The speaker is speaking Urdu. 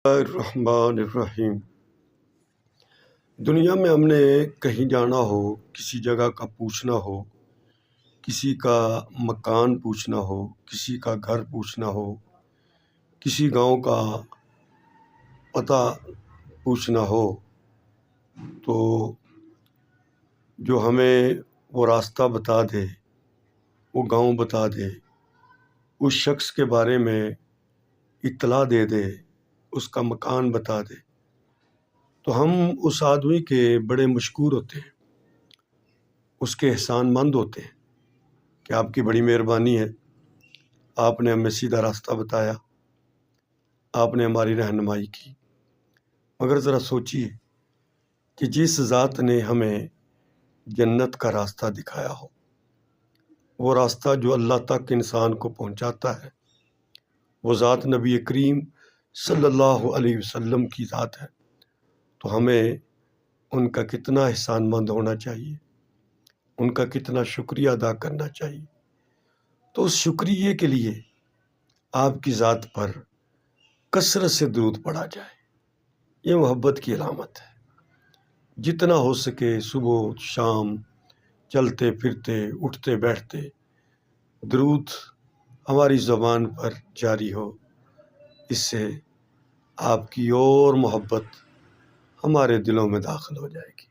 الرحمن الرحیم۔ دنیا میں ہم نے کہیں جانا ہو، کسی جگہ کا پوچھنا ہو، کسی کا مکان پوچھنا ہو، کسی کا گھر پوچھنا ہو، کسی گاؤں کا پتہ پوچھنا ہو، تو جو ہمیں وہ راستہ بتا دے، وہ گاؤں بتا دے، اس شخص کے بارے میں اطلاع دے دے، اس کا مکان بتا دے، تو ہم اس آدمی کے بڑے مشکور ہوتے ہیں، اس کے احسان مند ہوتے ہیں کہ آپ کی بڑی مہربانی ہے، آپ نے ہمیں سیدھا راستہ بتایا، آپ نے ہماری رہنمائی کی۔ مگر ذرا سوچیے کہ جس ذات نے ہمیں جنت کا راستہ دکھایا ہو، وہ راستہ جو اللہ تک انسان کو پہنچاتا ہے، وہ ذات نبی کریم صلی اللہ علیہ وسلم کی ذات ہے، تو ہمیں ان کا کتنا احسان مند ہونا چاہیے، ان کا کتنا شکریہ ادا کرنا چاہیے۔ تو اس شکریہ کے لیے آپ کی ذات پر کثرت سے درود پڑھا جائے، یہ محبت کی علامت ہے۔ جتنا ہو سکے صبح شام چلتے پھرتے اٹھتے بیٹھتے درود ہماری زبان پر جاری ہو، اس سے آپ کی اور محبت ہمارے دلوں میں داخل ہو جائے گی۔